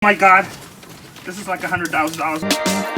my god, this is like $100,000.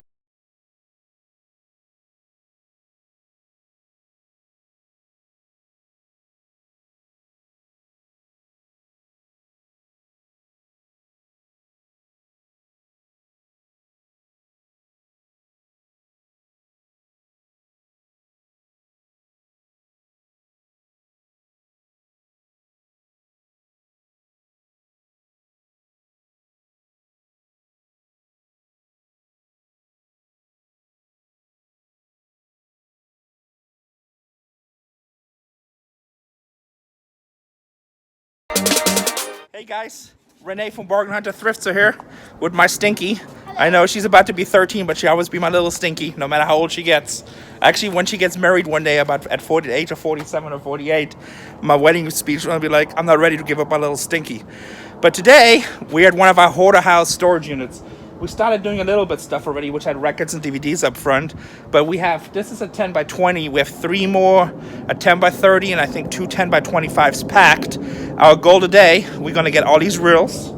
Hey guys, Renee from Bargain Hunter Thrifts are here with my Stinky. Hello. I know she's about to be 13, but she always be my little Stinky, no matter how old she gets. Actually, when she gets married one day, about at 48 or 47 or 48, my wedding speech is going to be like, I'm not ready to give up my little Stinky. But today, we're at one of our hoarder house storage units. We started doing a little bit stuff already, which had records and DVDs up front. But we have, this is a 10 by 20. We have 3 more, a 10 by 30, and I think 2 10 by 25s packed. Our goal today, we're going to get all these reels,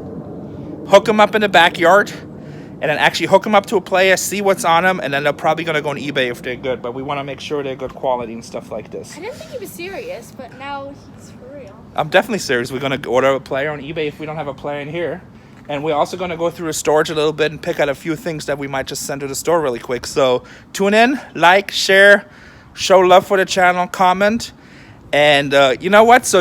hook them up in the backyard, and then actually hook them up to a player, see what's on them, and then they're probably going to go on eBay if they're good. But we want to make sure they're good quality and stuff like this. I didn't think he was serious, but now he's for real. I'm definitely serious. We're going to order a player on eBay if we don't have a player in here. And we're also going to go through the storage a little bit and pick out a few things that we might just send to the store really quick. So tune in, like, share, show love for the channel, comment. And you know what? So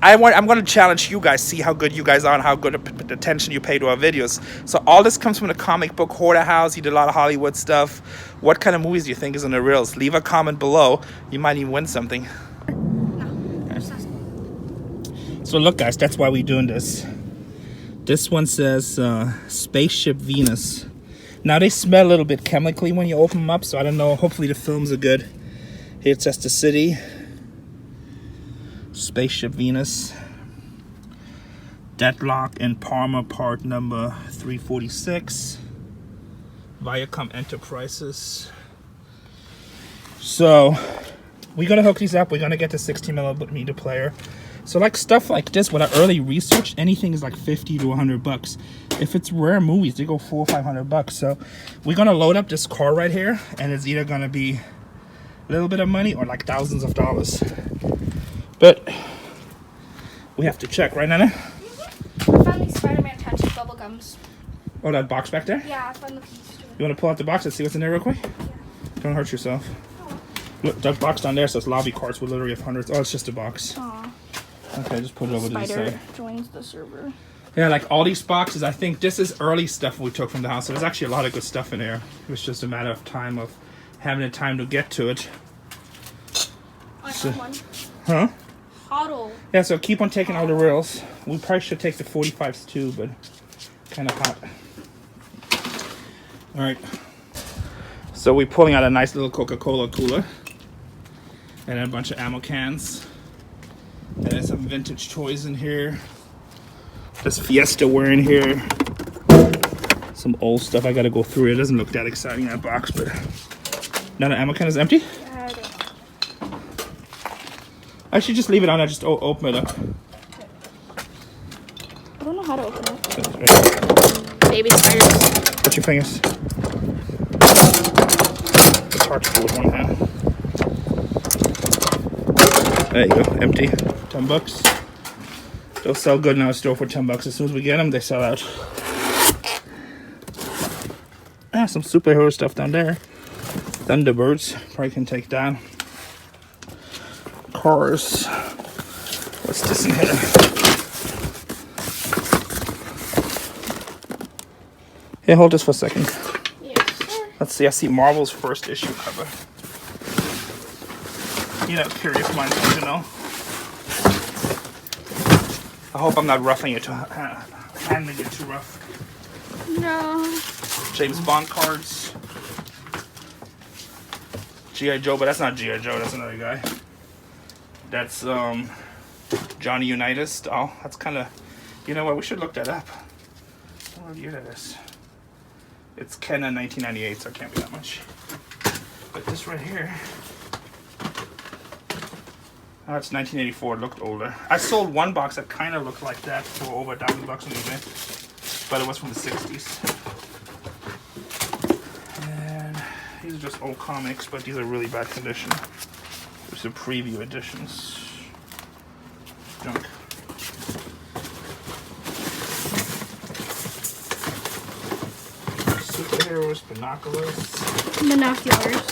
I'm going to challenge you guys, see how good you guys are and how good attention you pay to our videos. So all this comes from the Comic Book Hoarder house. He did a lot of Hollywood stuff. What kind of movies do you think is on the reels? Leave a comment below. You might even win something. No. So look, guys, that's why we're doing this. This one says Spaceship Venus. Now they smell a little bit chemically when you open them up, so I don't know. Hopefully the films are good. Here it says the city. Spaceship Venus. Deadlock in Parma, part number 346. Viacom Enterprises. So we're gonna hook these up. We're gonna get the 16mm player. So like stuff like this, with our early research, anything is like 50 to 100 bucks. If it's rare movies, they go 400 or 500 bucks. So we're gonna load up this car right here, and it's either gonna be a little bit of money or like thousands of dollars. But we have to check, right, Nana? I found these Spider-Man tattoo bubble gums. Oh, that box back there? Yeah, I found the piece to it. You wanna pull out the box and see what's in there real quick? Yeah. Don't hurt yourself. Oh. Look, that box down there says lobby cards with literally hundreds. Oh, it's just a box. Aw. Okay, just put it over to the Spider side. joins the server. Yeah, like all these boxes, I think this is early stuff we took from the house. So there's actually a lot of good stuff in there. It was just a matter of time of having the time to get to it. I So, found one. huh? Huddle. Yeah, so keep on taking all the reels. We probably should take the 45s too, but kind of hot. All right. So we're pulling out a nice little Coca-Cola cooler. And a bunch of ammo cans. And there's some vintage toys in here. This Fiesta we're in here. Some old stuff I gotta go through. It doesn't look that exciting, that box, but now the ammo can is empty. I should just leave it on there, just open it up. I don't know how to open it. Right. Baby spiders. Put your fingers. It's hard to pull with one hand. There you go, empty. 10 bucks. They'll sell good now at store for 10 bucks. As soon as we get them, they sell out. Ah, some superhero stuff down there. Thunderbirds, probably can take down. Cars. What's this in here? Hey, hold this for a second. Yes, sir. Let's see, I see Marvel's first issue cover. You know, curious mind, you know. I hope I'm not roughing it, handling it too rough. No. James Bond cards. G.I. Joe, but that's not G.I. Joe, that's another guy. That's Johnny Unitas. Oh, that's kind of, you know what, we should look that up. I don't know what year that is. It's Canon 1998, so it can't be that much. But this right here, oh, it's 1984. It looked older. I sold one box that kind of looked like that for over $1,000 on eBay. but it was from the 60s. And these are just old comics, but these are really bad condition. These are preview editions. Junk. Superheroes, binoculars. Binoculars.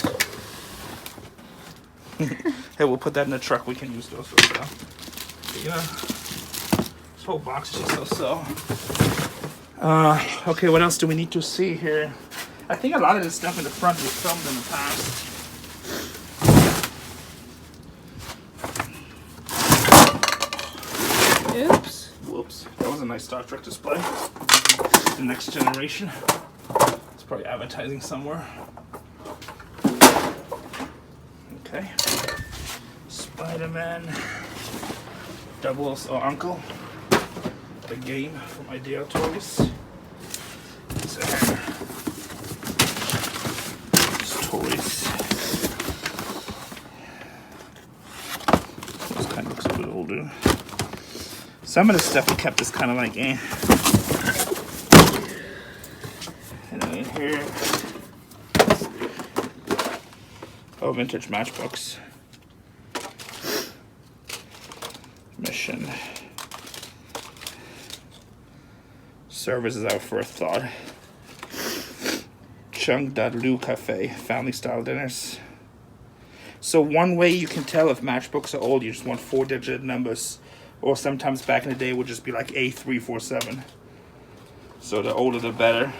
Hey, we'll put that in the truck. We can use those for sale. Yeah. This whole box is just so. Okay, what else do we need to see here? I think a lot of this stuff in the front was filmed in the past. Oops. Whoops. That was a nice Star Trek display. The Next Generation. It's probably advertising somewhere. Okay. Spider-Man. Uncle. The game from Idea Toys. These toys. This kind of looks a bit older. Some of the stuff we kept is kind of like eh. And then in here, oh, vintage matchbooks. Mission. Service is our first thought. Chung.Lu Cafe, family style dinners. So one way you can tell if matchbooks are old, you just want 4-digit numbers. Or sometimes back in the day it would just be like A347. So the older the better.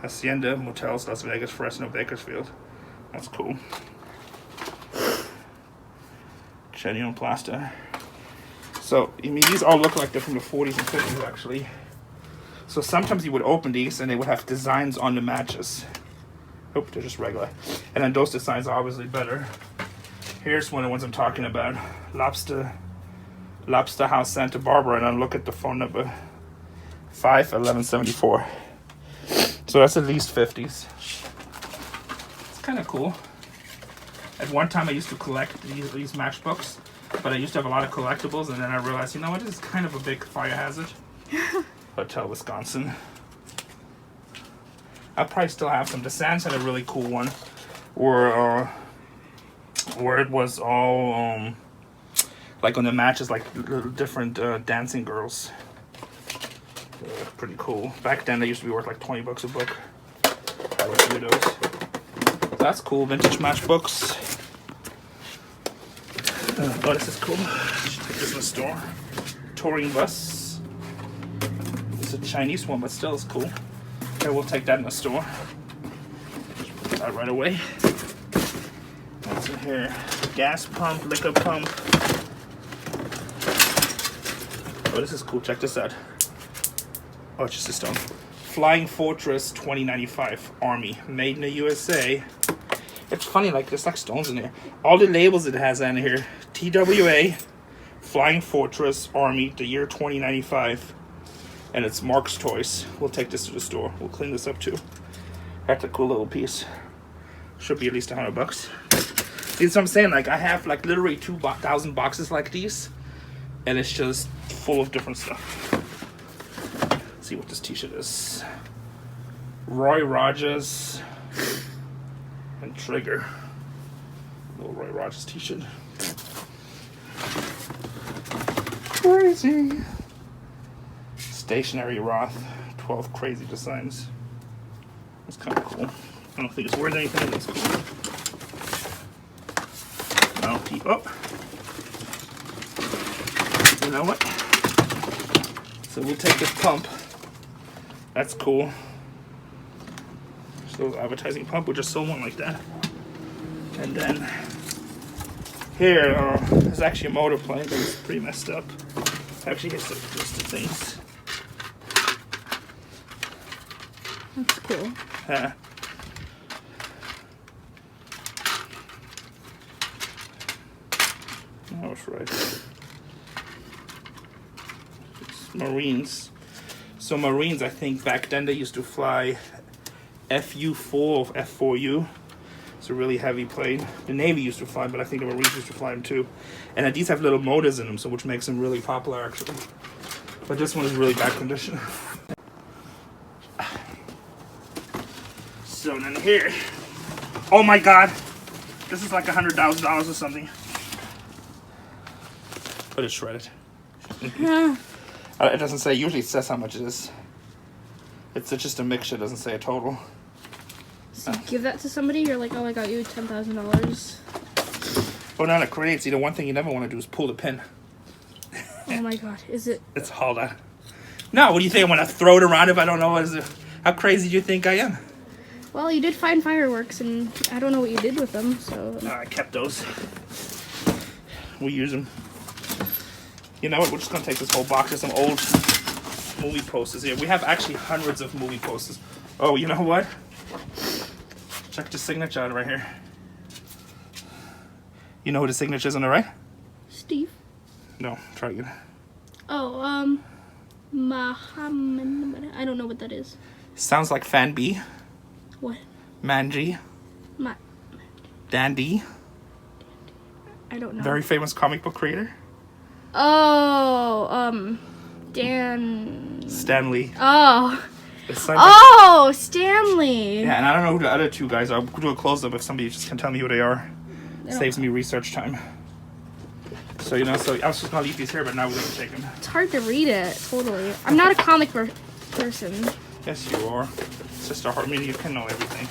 Hacienda Motels, Las Vegas, Fresno, Bakersfield. That's cool. Genuine plaster. So, I mean, these all look like they're from the 40s and 50s, actually. So sometimes you would open these and they would have designs on the matches. Oh, they're just regular. And then those designs are obviously better. Here's one of the ones I'm talking about. Lobster House, Santa Barbara. And then look at the phone number. 51174. So that's at least 50s. It's kind of cool. At one time I used to collect these matchbooks, but I used to have a lot of collectibles, and then I realized, you know what, this is kind of a big fire hazard. Hotel Wisconsin. I probably still have some. The Sands had a really cool one, where it was all like on the matches, like little different dancing girls. Pretty cool. Back then they used to be worth like $20 a book. I would do those. That's cool. Vintage matchbooks. Oh, this is cool. Should take this in the store. Touring bus. It's a Chinese one, but still is cool. Okay, we'll take that in the store. Just put that right away. What's in here? Gas pump, liquor pump. Oh, this is cool. Check this out. Oh, it's just a stone. Flying Fortress 2095 Army, made in the USA. It's funny, like there's like stones in here. All the labels it has on here: TWA, Flying Fortress Army, the year 2095, and it's Mark's Toys. We'll take this to the store. We'll clean this up too. That's a cool little piece. Should be at least $100. See what I'm saying? Like I have like literally 2,000 boxes like these, and it's just full of different stuff. See what this t-shirt is. Roy Rogers and Trigger. Little Roy Rogers t-shirt. Crazy. Stationary Roth. 12 crazy designs. That's kind of cool. I don't think it's worth anything, but it's cool. I'll keep up. You know what? So we'll take this pump. That's cool. So advertising pump, we just sold one like that. And then here is actually a motor plane, but it's pretty messed up. Actually, here's the list of things. That's cool. Yeah. That was right. It's Marines. So Marines, I think back then they used to fly FU4 or F4U. It's a really heavy plane. The Navy used to fly, but I think the Marines used to fly them too. And these have little motors in them, so which makes them really popular actually. But this one is really bad condition. So then here, oh my God, this is like $100,000 or something. But it's shredded. Yeah. It doesn't say, usually it says how much it is. It's just a mixture, it doesn't say a total. So give that to somebody, you're like, oh, I got you $10,000. But on a crate, see, the one thing you never want to do is pull the pin. Oh my God, is it? It's harder. No, what do you think? I'm going to throw it around if I don't know what is it? How crazy do you think I am? Well, you did find fireworks, and I don't know what you did with them, so... I kept those. We use them. You know what? We're just going to take this whole box of some old movie posters here. We have actually hundreds of movie posters. Oh, you know what? Check the signature out right here. You know who the signature is on the right? Steve? No, try again. Oh, Muhammad. I don't know what that is. Sounds like Fan B. What? Manji. Dandy. I don't know. Very famous comic book creator. Oh, Dan... Stanley. Oh. It sounds Oh, Stanley. yeah, and I don't know who the other two guys are. I'll do a close-up if somebody just can tell me who they are. Saves me research time. So, you know, so I was just going to leave these here, but now we're going to take them. It's hard to read it, totally. I'm not a comic person. Yes, you are. Sister Harmony, you can know everything.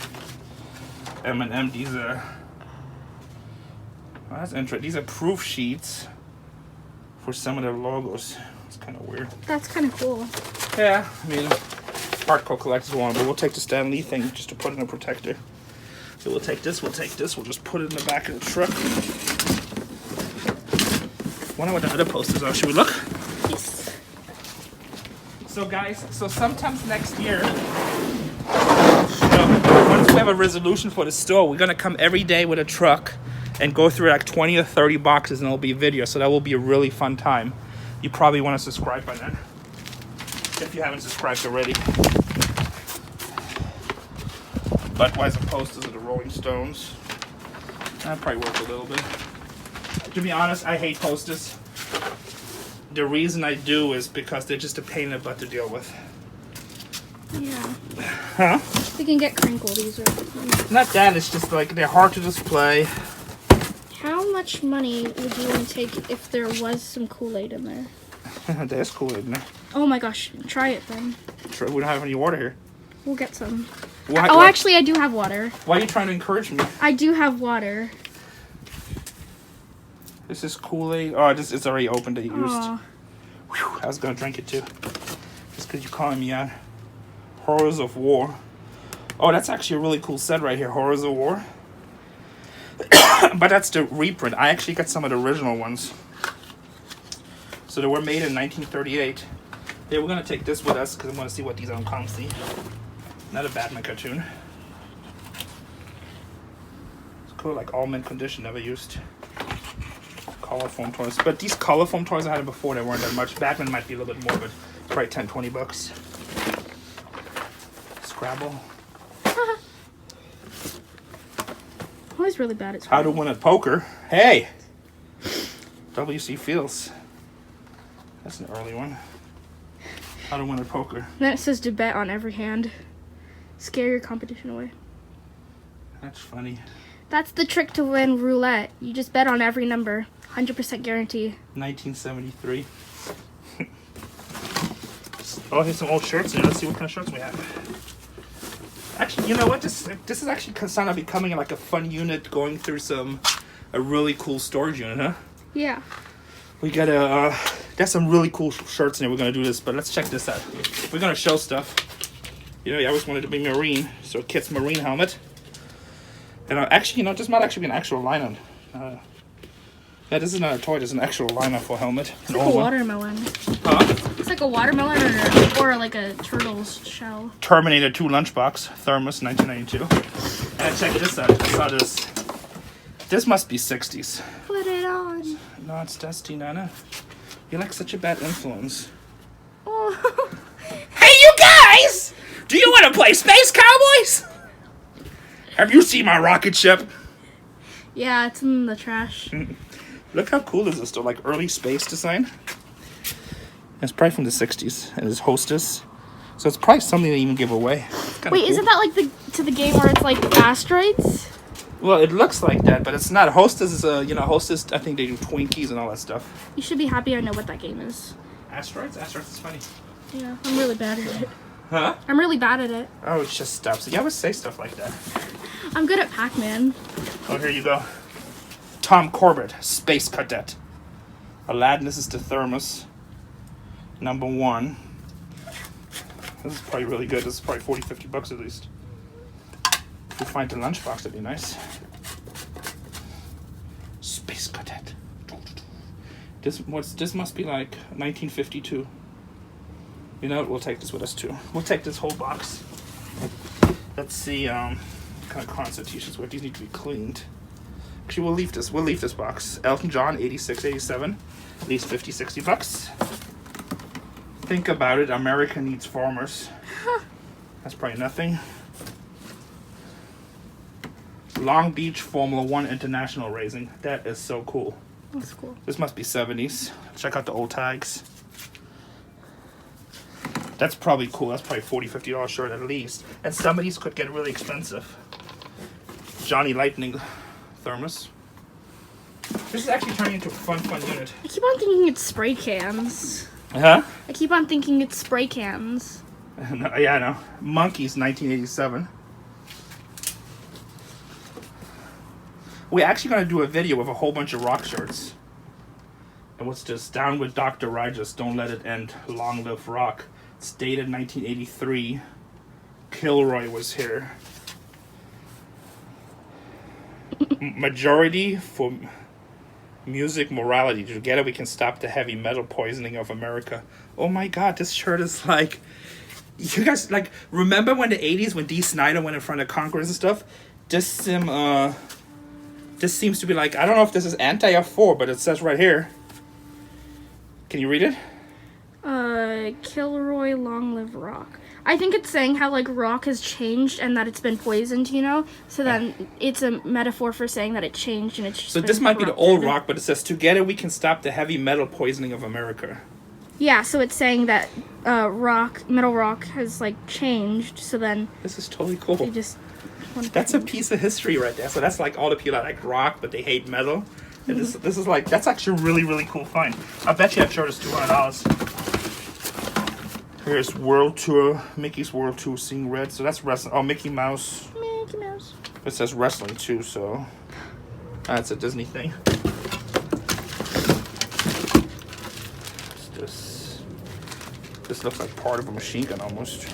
M&M, these are... Oh, that's interesting. These are proof sheets for some of their logos. It's kind of weird. That's kind of cool. Yeah, I mean, hardcore collectors want, but we'll take the Stan Lee thing just to put in a protector. So we'll take this, we'll just put it in the back of the truck. Wonder what the other posters are. Should we look? Yes. So guys, so sometimes next year, once we have a resolution for the store, we're gonna come every day with a truck and go through like 20 or 30 boxes, and it'll be a video. So that will be a really fun time. You probably want to subscribe by then, if you haven't subscribed already. Budweiser posters of the Rolling Stones. That probably work a little bit. To be honest, I hate posters. The reason I do is because they're just a pain in the butt to deal with. Yeah. Huh? They can get crinkled easily. Not that, it's just like they're hard to display. How much money would you want to take if there was some Kool-Aid in there? There's Kool-Aid in there. Oh my gosh, try it then. Sure, we don't have any water here. We'll get some. Why, Actually, I do have water. Why are you trying to encourage me? I do have water. This is Kool-Aid. Oh, it's already opened and used. Aw. Whew, I was gonna drink it too. Just because you're calling me out. Horrors of War. Oh, that's actually a really cool set right here. Horrors of War. But that's the reprint. I actually got some of the original ones. So they were made in 1938. Yeah, we're gonna take this with us because I want to see what these are on Comsy. Not a Batman cartoon. It's cool, like all mint condition, never used. Color foam toys. But these color foam toys I had before, they weren't that much. Batman might be a little bit more, but probably 10, 20 bucks. Scrabble. I'm always really bad at How to win at poker. Hey! W.C. Fields. That's an early one. How to win at poker. Then it says to bet on every hand. Scare your competition away. That's funny. That's the trick to win roulette. You just bet on every number. 100% guarantee. 1973. Oh, here's some old shirts here. Let's see what kind of shirts we have. Actually, you know what? This is actually kind of becoming like a fun unit, going through a really cool storage unit, huh? Yeah. We got there's some really cool shirts in here. We're gonna do this, but let's check this out. We're gonna show stuff. You know, I always wanted to be Marine, so Kit's Marine helmet. And actually, you know, this might actually be an actual line-on. Yeah, this is not a toy. This is an actual line-on for helmet. It's like a watermelon. Huh? It's like a watermelon or like a turtle's shell. Terminator 2 lunchbox, thermos, 1992. And check this out. I saw this. This must be 60s. Put it on. No, it's Dusty, Nana. You're like such a bad influence. Oh. Hey, you guys! Do you want to play Space Cowboys? Have you seen my rocket ship? Yeah, it's in the trash. Look how cool is this, though? Like early space design. It's probably from the 60s, and it's Hostess. So it's probably something they even give away. Wait, Cool. isn't that like the game where it's like asteroids? Well, it looks like that, but it's not. Hostess is Hostess. I think they do Twinkies and all that stuff. You should be happy I know what that game is. Asteroids is funny. Yeah, I'm really bad at it. Huh? I'm really bad at it. Oh, it's just stuff. So you always say stuff like that. I'm good at Pac-Man. Oh, here you go. Tom Corbett, Space Cadet. Aladdin, this is the thermos. Number 1. This is probably really good. This is probably 40, 50 bucks at least. If we find the lunchbox, that'd be nice. Space Cadet. This must be like 1952. You know what? We'll take this with us too. We'll take this whole box. Let's see what kind of concert t-shirts were. These need to be cleaned. Actually, we'll leave this. We'll leave this box. Elton John, 86, 87. At least 50, 60 bucks. Think about it. America needs farmers. That's probably nothing. Long Beach Formula 1 International Racing. That is so cool. That's cool. This must be 70s. Check out the old tags. That's probably cool. That's probably $40, $50 shirt at least. And some of these could get really expensive. Johnny Lightning thermos. This is actually turning into a fun unit. I keep on thinking it's spray cans. Huh? I keep on thinking it's spray cans. No, yeah, I know. Monkeys, 1987. We're actually going to do a video with a whole bunch of rock shirts. And what's this? Down with Dr. Righteous, Don't Let It End, Long Live Rock. It's dated 1983. Kilroy was here. Majority for music morality. Together we can stop the heavy metal poisoning of America. Oh my god, this shirt is like... You guys, like, remember when the 80s, when Dee Snider went in front of Congress and stuff? This seems to be like... I don't know if this is anti or for, but it says right here. Can you read it? Kilroy, Long Live Rock. I think it's saying how, like, rock has changed and that it's been poisoned, you know? So then it's a metaphor for saying that it changed and it's just So been this might be the corrupted. old rock, but it says, together we can stop the heavy metal poisoning of America. Yeah, so it's saying that metal rock has, like, changed, so then This is totally cool. they just... That's a piece of history right there. So that's like all the people that like rock, but they hate metal. And this is like, that's actually a really, really cool find. I bet you that shirt is $200. Here's World Tour, Mickey's World Tour, Seeing Red. So that's wrestling. Oh, Mickey Mouse. Mickey Mouse. It says wrestling too, so that's a Disney thing. What's this? This looks like part of a machine gun almost.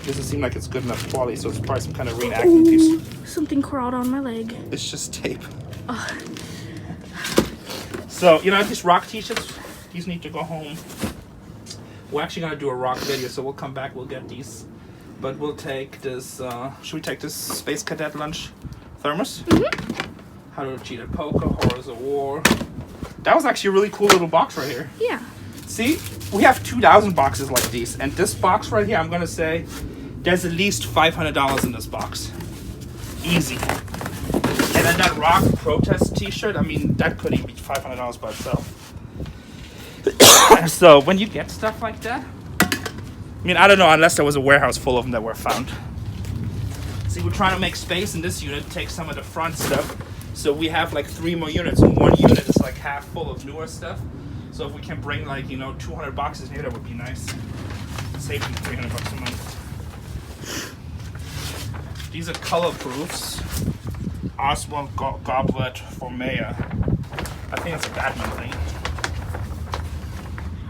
Doesn't seem like it's good enough quality, so it's probably some kind of reenacting piece. Something crawled on my leg. It's just tape. So, you know, these rock t-shirts, these need to go home. We're actually going to do a rock video, so we'll come back, we'll get these. But we'll take this, should we take this Space Cadet lunch thermos? Mm-hmm. How to Cheat at Poker, Horrors of War. That was actually a really cool little box right here. Yeah. See, we have 2,000 boxes like these, and this box right here, I'm gonna say, there's at least $500 in this box. Easy. And then that rock protest t-shirt, I mean, that could even be $500 by itself. So when you get stuff like that, I mean, I don't know, unless there was a warehouse full of them that were found. See, we're trying to make space in this unit, take some of the front stuff. So we have like 3 more units, and one unit is like half full of newer stuff. So if we can bring like, you know, 200 boxes here, that would be nice. Save them $300 a month. These are color proofs. Oswald Goblet for Mayor. I think that's a Batman thing.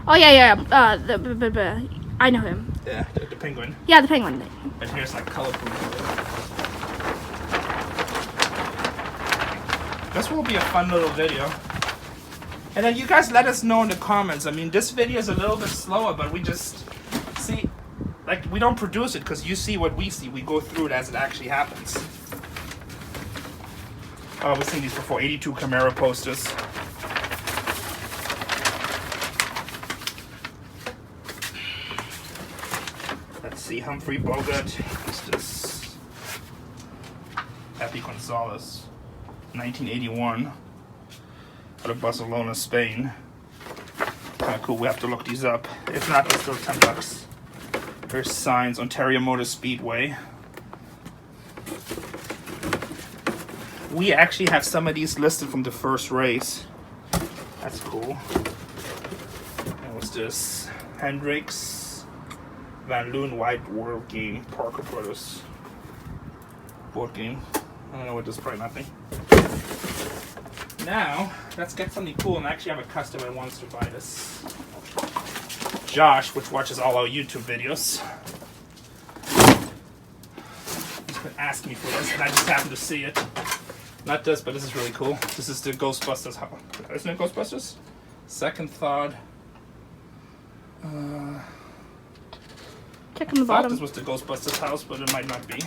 Oh, yeah. I know him. Yeah, the penguin. Yeah, the penguin thing. And here's like color proof. This will be a fun little video. And then you guys let us know in the comments. I mean, this video is a little bit slower, but we just see, like, we don't produce it because you see what we see. We go through it as it actually happens. Oh, we've seen these before. 82 Camaro posters. Let's see. Humphrey Bogart. What's this? Happy Gonzalez. 1981. Out of Barcelona, Spain. cool. We have to look these up. If not, they're still $10. There's signs, Ontario Motor Speedway. We actually have some of these listed from the first race. That's cool. And what's this? Hendricks, Van Loon White World Game, Parker Brothers board game. I don't know what this is, probably nothing. Now, let's get something cool, and I actually have a customer that wants to buy this. Josh, which watches all our YouTube videos. He's been asking me for this, and I just happened to see it. Not this, but this is really cool. This is the Ghostbusters. Isn't it Ghostbusters? Second Thought. Check on the I thought bottom. this was the Ghostbusters house, but it might not be.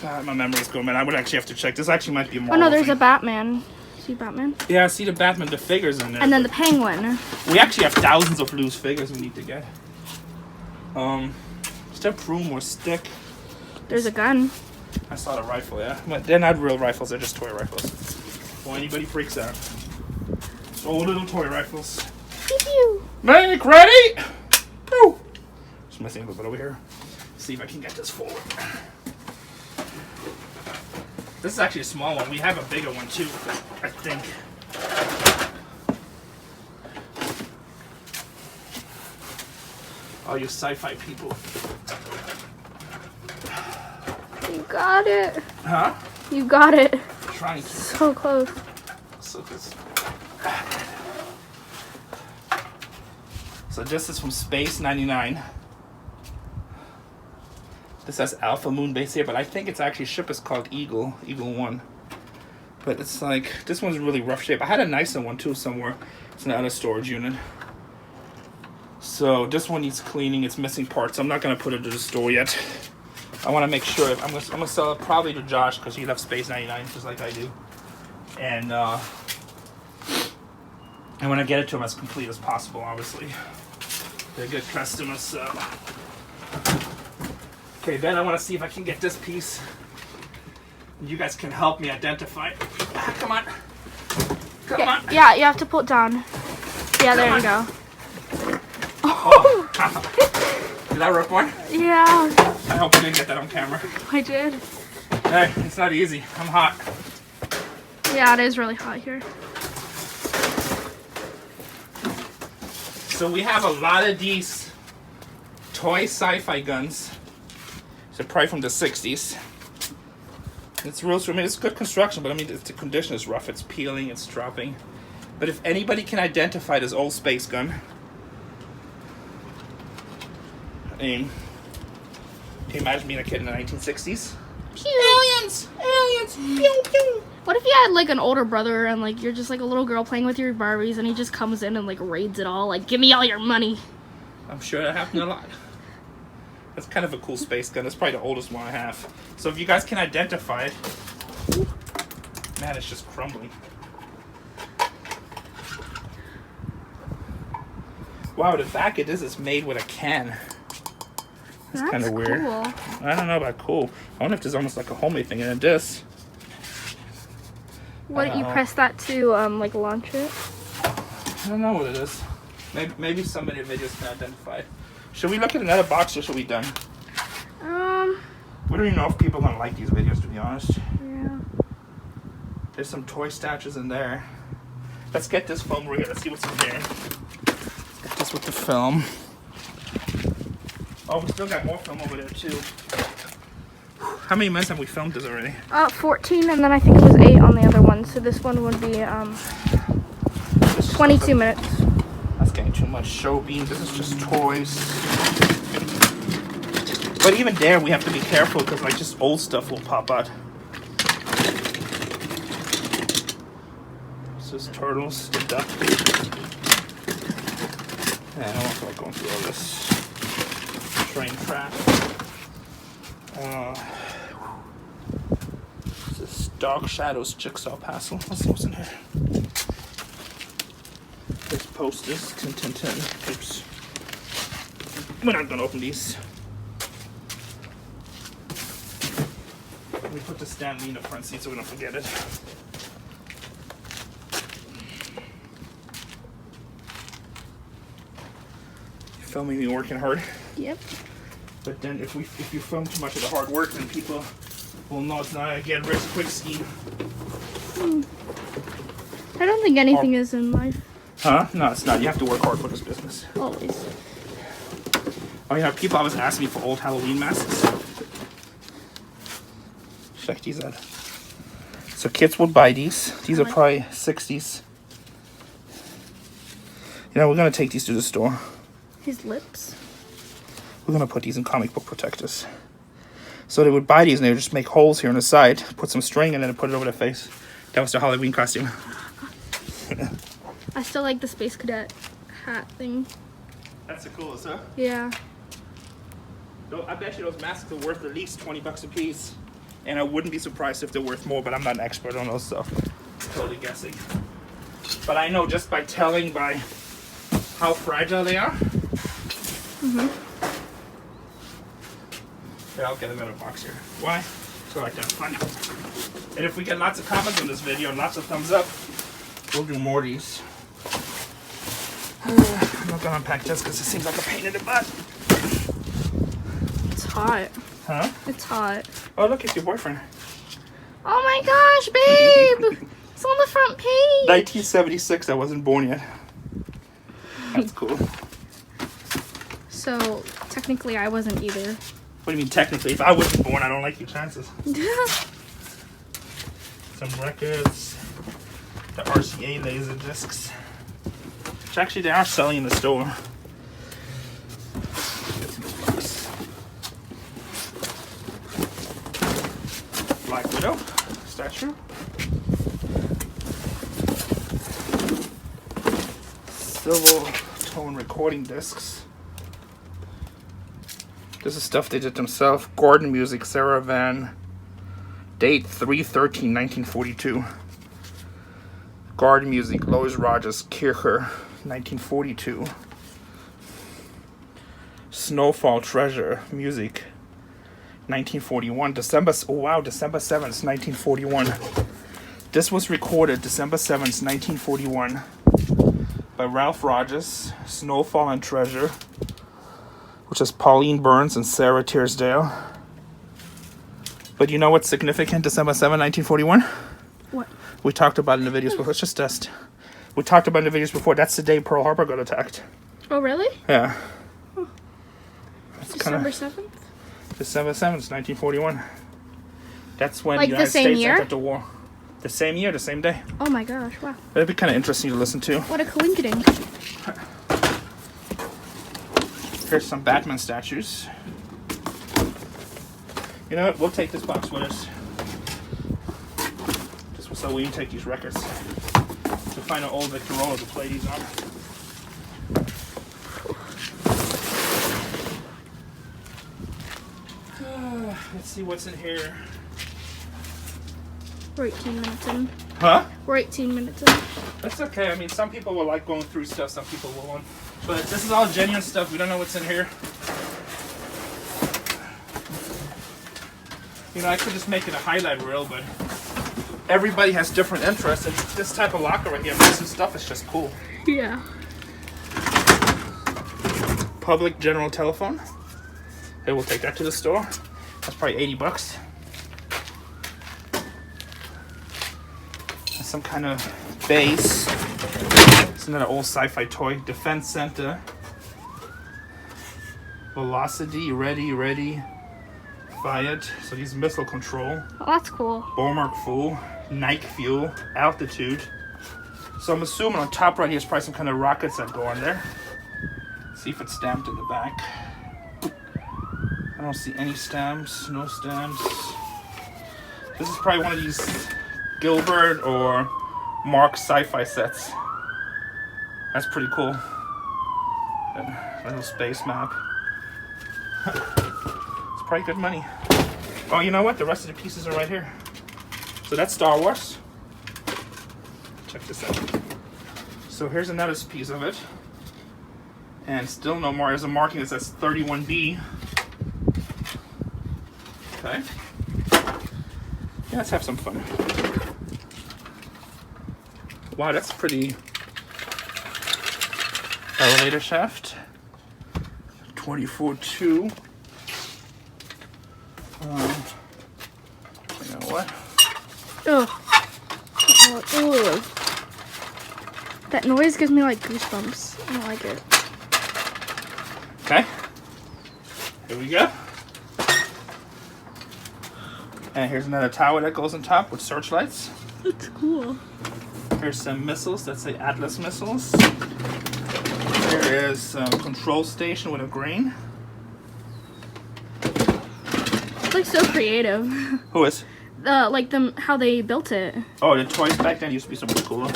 My memory's going, man. I would actually have to check. This actually might be a Oh Marvel no, there's thing. a Batman. See Batman? Yeah, I see the Batman, the figures in there. And then the Penguin. We actually have thousands of loose figures we need to get. Is there broom or stick? There's a gun. I saw the rifle, yeah. But they're not real rifles, they're just toy rifles. Well, anybody freaks out. It's all little toy rifles. Pew pew. Make ready! Woo! Just messing a little bit over here. See if I can get this forward. This is actually a small one. We have a bigger one too, I think. All you sci-fi people. You got it. Huh? You got it. Trying to. So close. So this is from Space 99. This has Alpha Moon base here, but I think it's actually ship is called Eagle 1. But it's like, this one's really rough shape. I had a nicer one too somewhere. It's in another storage unit. So this one needs cleaning. It's missing parts. I'm not gonna put it to the store yet. I want to make sure. I'm gonna sell it probably to Josh because he loves Space 99 just like I do. And I want to get it to him as complete as possible. Obviously, they're good customers. So. Okay, then I want to see if I can get this piece. You guys can help me identify. Come on. Come on. Yeah, you have to pull it down. Yeah, there you go. Oh. Did that rip one? Yeah, I hope you didn't get that on camera. I did. Hey, it's not easy. I'm hot. Yeah, it is really hot here. So we have a lot of these toy sci-fi guns. So probably from the 60s. It's real, I mean, it's good construction, but I mean, the condition is rough. It's peeling, it's dropping. But if anybody can identify this old space gun, I mean, can you imagine being a kid in the 1960s? Aliens! Aliens! Pew, pew. What if you had like an older brother and like you're just like a little girl playing with your Barbies and he just comes in and like raids it all, like, give me all your money. I'm sure that happened a lot. That's kind of a cool space gun. It's probably the oldest one I have. So if you guys can identify it, man, it's just crumbling. Wow, the back of this is made with a can. That's kind of weird. Cool. I don't know about cool. I wonder if there's almost like a homemade thing in this. Why don't you press that to like launch it? I don't know what it is. Maybe somebody in videos can identify it. Should we look at another box or should we done? We don't even know if people are gonna like these videos, to be honest. Yeah. There's some toy statues in there. Let's get this film over here. Let's see what's in here. Let's get this with the film. Oh, we still got more film over there too. How many minutes have we filmed this already? 14, and then I think it was 8 on the other one. So this one would be 22 minutes. That's getting too much. Show beam. This is just toys. But even there, we have to be careful because like just old stuff will pop out. This is turtles, the duck. Yeah, I don't feel like going through all this. Train track. This is Dark Shadows Jigsaw Puzzle. Let's see what's in here. There's posters. Tin. Oops. We're not gonna open these. Let me put the Stan Lee in the front seat so we don't forget it. filming me working hard. Yep. But then if you film too much of the hard work, then people will know it's not a get rich quick scheme. I don't think anything is in life. Huh? No, it's not. You have to work hard for this business. Always. Oh yeah, people always ask me for old Halloween masks. Check these out. So kids would buy these. These are probably 60s. You know, we're gonna take these to the store. His lips. We're gonna put these in comic book protectors. So they would buy these and they would just make holes here on the side, put some string in it and put it over their face. That was their Halloween costume. I still like the Space Cadet hat thing. That's the coolest, huh? Yeah. I bet you those masks are worth at least 20 bucks a piece. And I wouldn't be surprised if they're worth more, but I'm not an expert on those, so totally guessing. But I know just by telling by how fragile they are. Yeah, I'll get another box here. Why? So I like to have fun. And if we get lots of comments on this video and lots of thumbs up, we'll do more of these. I'm not gonna unpack this because it seems like a pain in the butt. It's hot. Huh? It's hot. Oh, look, it's your boyfriend. Oh my gosh, babe! It's on the front page. 1976, I wasn't born yet. That's cool. So, technically, I wasn't either. What do you mean, technically? If I wasn't born, I don't like your chances. Some records. The RCA laser discs. Which actually, they are selling in the store. Black Widow statue. Silver tone recording discs. This is stuff they did themselves. Gordon Music, Sarah Van. Date 3/13/1942. Garden Music, Lois Rogers, Kircher, 1942. Snowfall Treasure Music, 1941. December 7th, 1941. This was recorded December 7th, 1941 by Ralph Rogers, Snowfall and Treasure, which is Pauline Burns and Sarah Tearsdale. But you know what's significant December 7th, 1941? What? We talked about it in the videos before. Let's just test. We talked about it in the videos before. That's the day Pearl Harbor got attacked. Oh, really? Yeah. Oh. That's December 7th? December 7th, 1941. That's when Like the the United same States year? entered the war. The same year, the same day. Oh my gosh, wow. That'd be kind of interesting to listen to. What a coinkydink. Here's some Batman statues. You know what? We'll take this box with us. Just so we can take these records. To find an old Victorola to play these on. Let's see what's in here. We're 18 minutes in. Huh? We're 18 minutes in. That's okay. I mean, some people will like going through stuff, some people won't. But this is all genuine stuff. We don't know what's in here. You know, I could just make it a highlight reel, but everybody has different interests. And this type of locker right here, this stuff is just cool. Yeah. Public general telephone. Hey, we'll take that to the store. That's probably 80 bucks. And some kind of base. It's another old sci-fi toy. Defense Center. Velocity, ready, fired. So these missile control. Oh, that's cool. Ballmark full. Nike fuel. Altitude. So I'm assuming on top right here is probably some kind of rockets that go on there. See if it's stamped in the back. I don't see any stamps, no stamps. This is probably one of these Gilbert or Mark sci-fi sets. That's pretty cool. A little space map. It's probably good money. Oh, you know what? The rest of the pieces are right here. So that's Star Wars. Check this out. So here's another piece of it. And still no more. There's a marking that says 31B. Okay. Yeah, let's have some fun. Wow, that's pretty. Elevator shaft. 24/2. You know what? Ugh. That noise gives me like goosebumps. I don't like it. Okay. Here we go. And here's another tower that goes on top with searchlights. That's cool. Here's some missiles that say Atlas missiles. Here is some control station with a grain. It's like so creative. Who is? Like how they built it. Oh, the toys back then used to be so much cooler.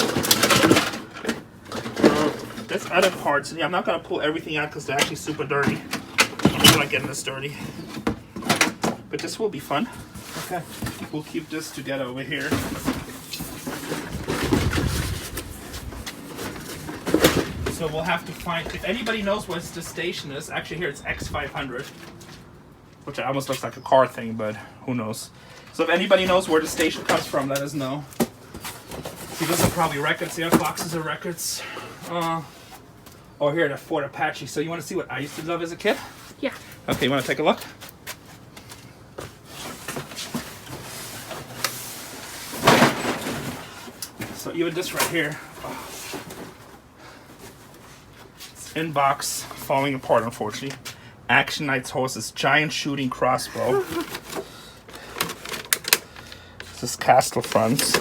There's other parts. Yeah, I'm not gonna pull everything out because they're actually super dirty. I don't like getting this dirty. But this will be fun. Okay, we'll keep this together over here. So we'll have to find, if anybody knows what the station is, actually here it's X500, which almost looks like a car thing, but who knows. So if anybody knows where the station comes from, let us know. See, those are probably records. They have boxes of records. Oh, here, the Ford Apache. So you want to see what I used to love as a kid? Yeah. Okay, you want to take a look? So even this right here, it's in box, falling apart unfortunately. Action Knight's Horses, giant shooting crossbow. This is Castle Fronts.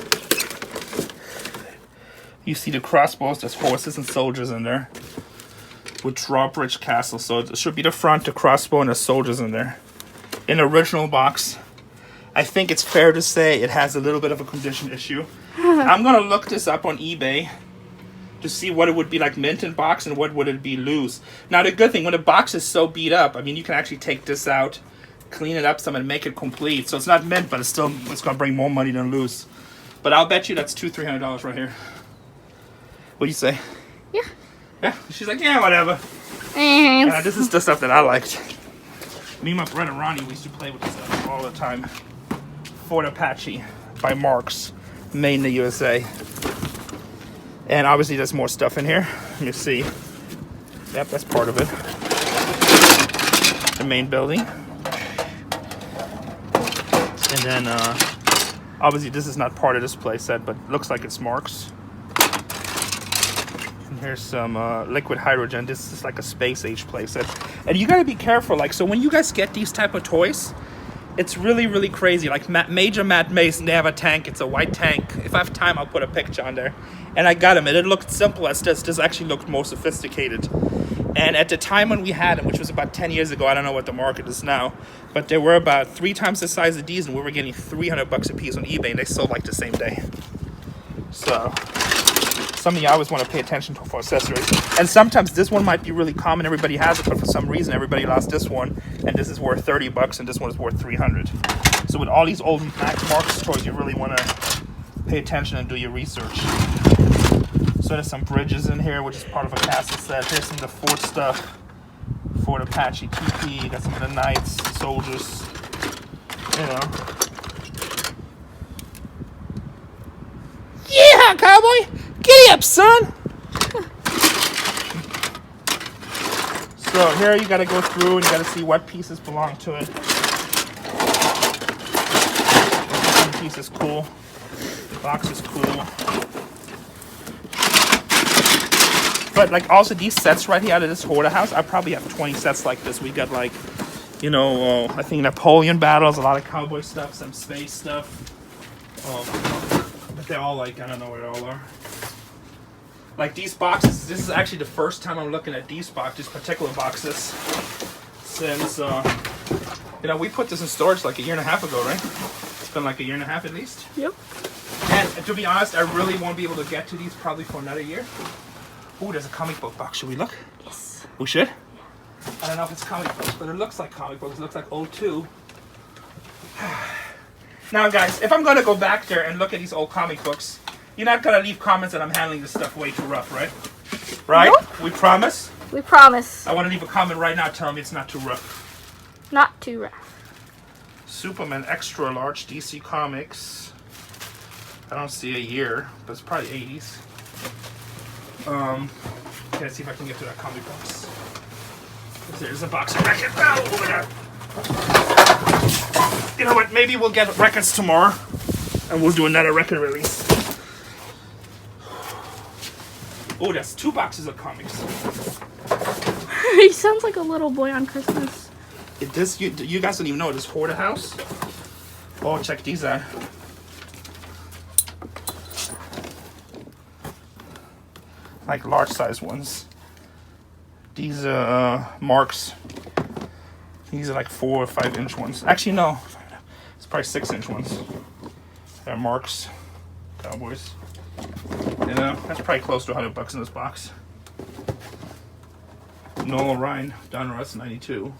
You see the crossbows, there's horses and soldiers in there. With Drawbridge Castle, so it should be the front, the crossbow, and the soldiers in there. In the original box, I think it's fair to say it has a little bit of a condition issue. I'm gonna look this up on eBay to see what it would be like mint in box and what would it be loose. Now the good thing, when the box is so beat up, I mean, you can actually take this out, clean it up some, and make it complete. So it's not mint, but it's gonna bring more money than loose. But I'll bet you that's $200-300 right here. What do you say? Yeah. Yeah, she's like, yeah, whatever. This is the stuff that I liked. Me and my brother Ronnie, we used to play with this stuff all the time. Ford Apache by Marks, made in the USA. And obviously there's more stuff in here. Let me see. Yep, that's part of it. The main building. And then, obviously this is not part of this play set, but looks like it's Marks. Here's some liquid hydrogen. This is like a space age playset. And you gotta be careful. Like, so when you guys get these type of toys, it's really, really crazy. Like Major Matt Mason, they have a tank. It's a white tank. If I have time, I'll put a picture on there. And I got him. And it looked simple as this. This actually looked more sophisticated. And at the time when we had them, which was about 10 years ago, I don't know what the market is now, but they were about 3 times the size of these, and we were getting $300 a piece on eBay, and they sold like the same day. So something I always want to pay attention to for accessories. And sometimes this one might be really common, everybody has it, but for some reason everybody lost this one, and this is worth $30 and this one is worth $300. So with all these old Marks toys, you really want to pay attention and do your research. So there's some bridges in here, which is part of a castle set. Here's some of the Ford stuff. Ford Apache TP, got some of the knights, soldiers, you know. Yeah, cowboy! Giddy up, son! So here you gotta go through and you gotta see what pieces belong to it. One piece is cool. The box is cool. But like also these sets right here out of this hoarder house, I probably have 20 sets like this. We got like, you know, I think Napoleon battles, a lot of cowboy stuff, some space stuff. But they're all like, I don't know where they all are. Like these boxes, this is actually the first time I'm looking at these particular boxes. Since, you know, we put this in storage like a year and a half ago, right? It's been like a year and a half at least. Yep. And to be honest, I really won't be able to get to these probably for another year. Ooh, there's a comic book box. Should we look? Yes. We should? I don't know if it's comic books, but it looks like comic books. It looks like old too. Now, guys, if I'm going to go back there and look at these old comic books, you're not going to leave comments that I'm handling this stuff way too rough, right? Right? Nope. We promise? We promise. I want to leave a comment right now telling me it's not too rough. Not too rough. Superman Extra Large DC Comics. I don't see a year, but it's probably 80s. Okay, let's see if I can get to that comic box. There's a box of records over there. You know what? Maybe we'll get records tomorrow, and we'll do another record release. Oh, that's 2 boxes of comics. He sounds like a little boy on Christmas. You guys don't even know this Hoarder house. Oh, check these out. Like large size ones. These are marks. These are like 4 or 5 inch ones. Actually, no. It's probably 6 inch ones. They're marks. Cowboys. You know, that's probably close to $100 in this box. Noel Ryan, Donruss 92.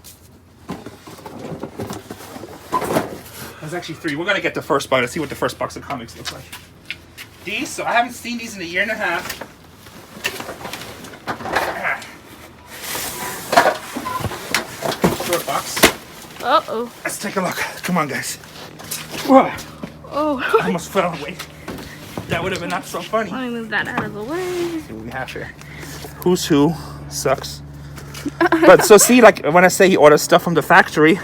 There's actually 3. We're gonna get the first box. Let's see what the first box of comics looks like. These, so I haven't seen these in a year and a half. Short box. Uh-oh. Let's take a look. Come on, guys. Whoa. Oh. I almost fell away. That would have been not so funny. Let me move that out of the way. Let's see what we have here. Who's Who sucks. But so see, like when I say he orders stuff from the factory,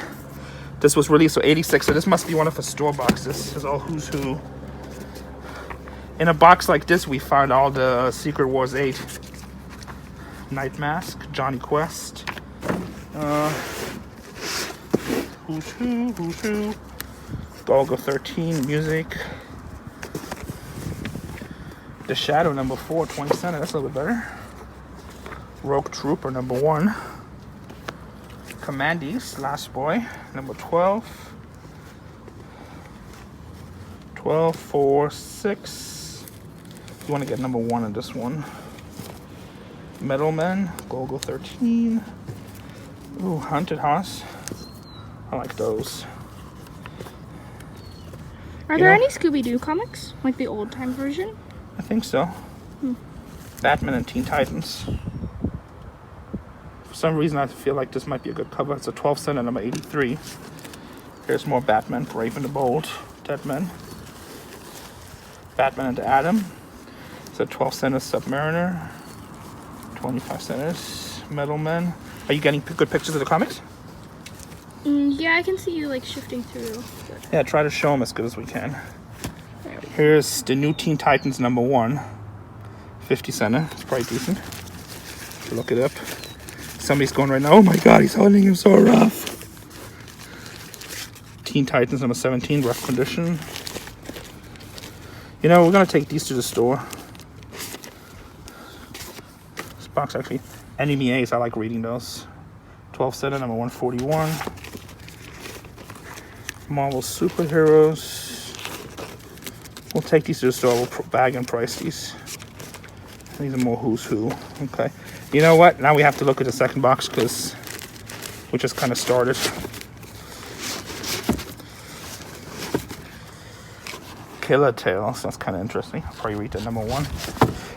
this was released so 86, so this must be one of the store boxes. This is all Who's Who. In a box like this, we found all the Secret Wars 8. Night Mask, Johnny Quest. Who's Who. Golgo 13, music. The Shadow, number 4, 20 cents. That's a little bit better. Rogue Trooper, number 1. Commandees, Last Boy, number 12. 12, 4, 6. You want to get number 1 on this one. Metalman, Golgo 13. Ooh, Haunted House. I like those. Are there any Scooby-Doo comics? Like the old-time version? I think so. Batman and Teen Titans. For some reason, I feel like this might be a good cover. It's a 12 cent and number 83. Here's more Batman, Brave and the Bold, Deadman. Batman and the Atom. It's a 12 cent Submariner. 25 centers. Metal Men. Are you getting good pictures of the comics? Yeah, I can see you like shifting through. Yeah, try to show them as good as we can. Here's the new Teen Titans number 1. 50 center. It's probably decent. Look it up. Somebody's going right now, oh my god, he's holding him so rough. Teen Titans number 17, rough condition. You know, we're gonna take these to the store. This box actually, Enemy Ace, I like reading those. 12 center, number 141. Marvel Superheroes. We'll take these to the store. We'll bag and price these. These are more Who's Who. Okay. You know what? Now we have to look at the second box because we just kind of started. Killer Tales. That's kind of interesting. I'll probably read that number 1.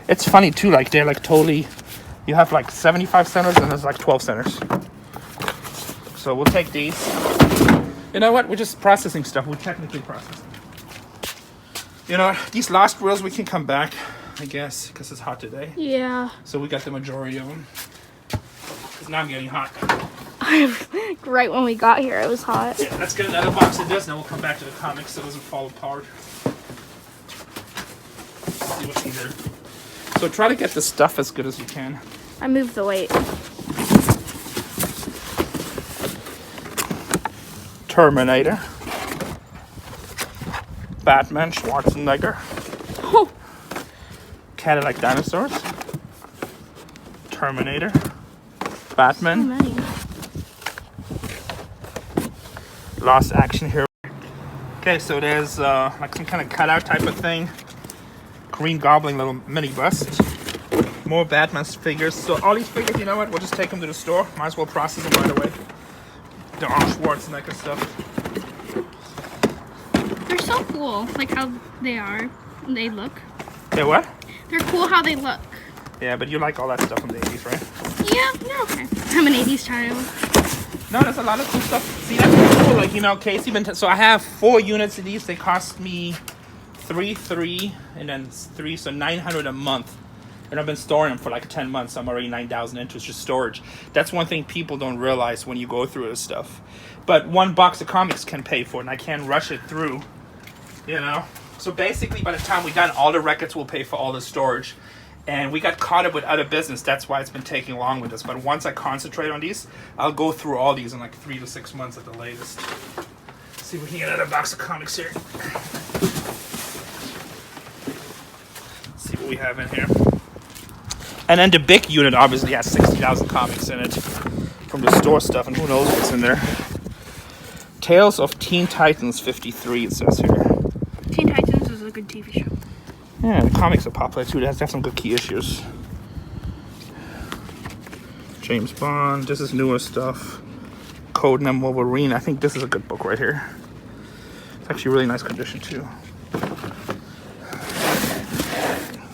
It's funny too. Like they're like totally. You have like 75 centers and there's like 12 centers. So we'll take these. You know what? We're just processing stuff. We're technically processing. You know, these last reels we can come back, I guess, because it's hot today. Yeah. So we got the majority of them. Because now I'm getting hot. Right when we got here, it was hot. Yeah, let's get another box of this, and then we'll come back to the comics so it doesn't fall apart. Let's see what's in there. So try to get the stuff as good as you can. I moved the weight. Terminator. Batman, Schwarzenegger. Oh. Cadillac Dinosaurs. Terminator. Batman. So many. Lost Action Hero. Okay, so there's like some kind of cutout type of thing. Green Goblin little mini bust. More Batman figures. So all these figures, you know what? We'll just take them to the store. Might as well process them right away. The Arnold Schwarzenegger stuff. They're so cool, like how they are. They look. Yeah, what? They're cool how they look. Yeah, but you like all that stuff from the 80s, right? Yeah, they're okay. I'm an 80s child. No, there's a lot of cool stuff. See, that's pretty cool. Like, you know, Casey so I have 4 units of these. They cost me 3, and then 3, so $900 a month. And I've been storing them for like 10 months. I'm already 9,000 into just storage. That's one thing people don't realize when you go through this stuff. But one box of comics can pay for it, and I can't rush it through, you know. So basically, by the time we're done, all the records will pay for all the storage. And we got caught up with other business. That's why it's been taking long with us. But once I concentrate on these, I'll go through all these in like 3 to 6 months at the latest. See if we can get another box of comics here. See what we have in here. And then the big unit obviously has 60,000 comics in it from the store stuff, and who knows what's in there. Tales of Teen Titans 53, it says here. Teen Titans is a good TV show. Yeah, the comics are popular too. It has some good key issues. James Bond, this is newer stuff. Codename Wolverine, I think this is a good book right here. It's actually really nice condition too.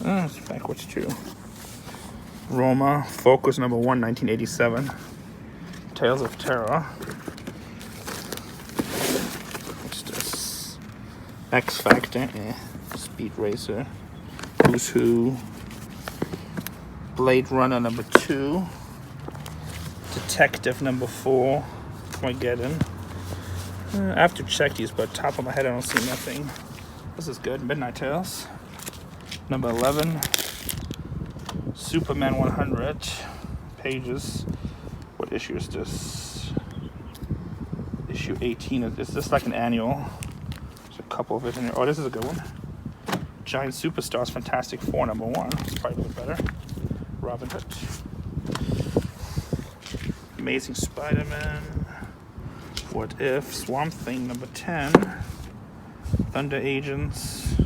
Oh, it's backwards too. Roma, Focus number 1, 1987. Tales of Terror. What's this? X Factor, Speed Racer. Who's Who. Blade Runner number 2. Detective number 4. Armageddon. I have to check these, but top of my head I don't see nothing. This is good. Midnight Tales. Number 11. Superman 100 pages. What issue is this? Issue 18. Is this like an annual? There's a couple of it in here. Oh, this is a good one. Giant Superstars Fantastic Four number 1. It's probably a little better. Robin Hood. Amazing Spider-Man. What If? Swamp Thing number 10. Thunder Agents.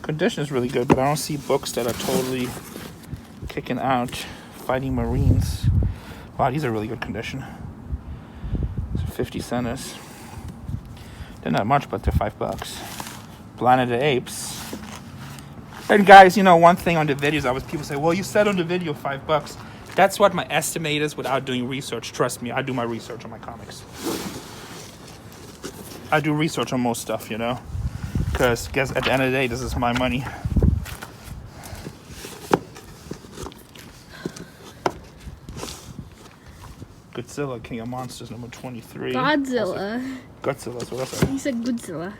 Condition is really good, but I don't see books that are totally kicking out. Fighting Marines. Wow, these are really good condition. So 50 centers. They're not much, but they're $5. Planet of the Apes. And guys, you know, one thing on the videos, people say, well, you said on the video $5. That's what my estimate is without doing research. Trust me, I do my research on my comics. I do research on most stuff, you know. Because at the end of the day, this is my money. Godzilla, King of Monsters, number 23. Godzilla. Godzilla, that's what I said. He said Godzilla.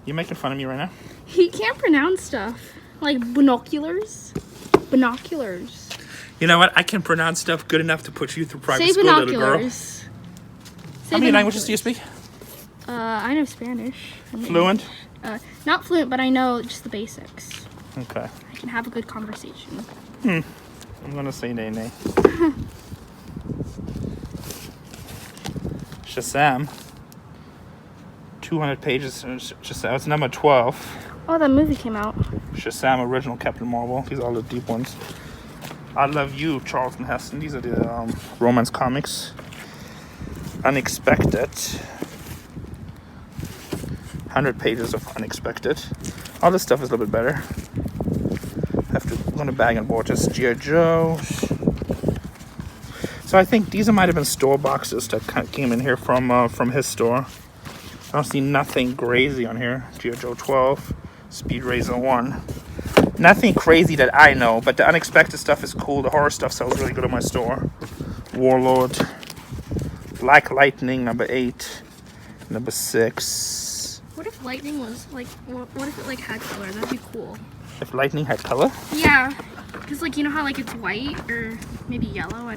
You making fun of me right now? He can't pronounce stuff. Like binoculars. Binoculars. You know what? I can pronounce stuff good enough to put you through private Say school, little girl. binoculars. How many languages do you speak? I know Spanish. Fluent? Not fluent, but I know just the basics. Okay. I can have a good conversation. I'm gonna say nay. Shazam. 200 pages. Shazam. It's number 12. Oh, that movie came out. Shazam, original Captain Marvel. These are all the deep ones. I Love You, Charlton Heston. These are the romance comics. Unexpected. 100 pages of Unexpected. All this stuff is a little bit better. I'm gonna bag and board just G.I. Joe. So I think these might have been store boxes that came in here from his store. I don't see nothing crazy on here. G.I. Joe 12, Speed Racer 1. Nothing crazy that I know, but the unexpected stuff is cool. The horror stuff sells really good in my store. Warlord. Black Lightning, number 8. Number 6. What if lightning was like, what if it like had color? That'd be cool. If lightning had color? Yeah, because like, you know how like it's white or maybe yellow?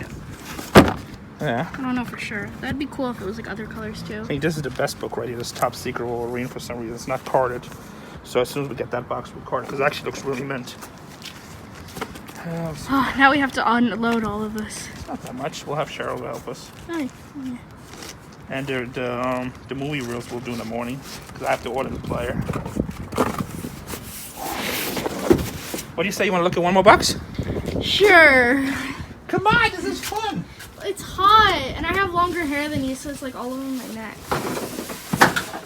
Yeah. I don't know for sure. That'd be cool if it was like other colors too. I think this is the best book right here. This Top Secret Wolverine for some reason. It's not carded. So as soon as we get that box, we'll card it because it actually looks really mint. Oh, now we have to unload all of this. It's not that much. We'll have Cheryl to help us. Nice. Yeah. And the movie reels we'll do in the morning because I have to order the player. What do you say? You want to look at one more box? Sure. Come on, this is fun. It's hot, and I have longer hair than you, so it's like all over my neck.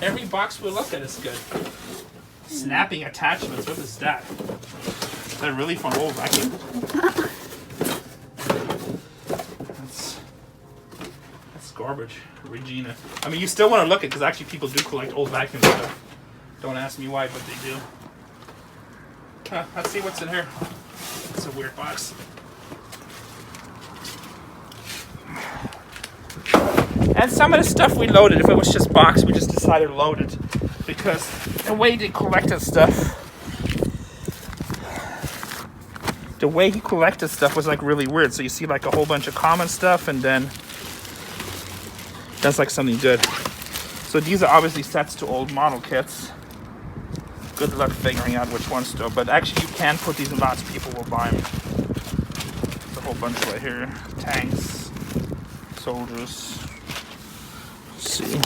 Every box we look at is good. Snapping attachments. What is that? Is that really from old vacuum? That's garbage. Regina. I mean, you still want to look at it because actually people do collect old vacuum stuff. Don't ask me why, but they do. Let's see what's in here. It's a weird box. And some of the stuff we loaded, if it was just box, we just decided to load it. Because the way they collected stuff, was like really weird. So you see like a whole bunch of common stuff, and then that's like something good. So these are obviously sets to old model kits. Good luck figuring out which ones though. But actually you can put these in lots. People will buy them. There's a whole bunch right here. Tanks, soldiers. Let's see.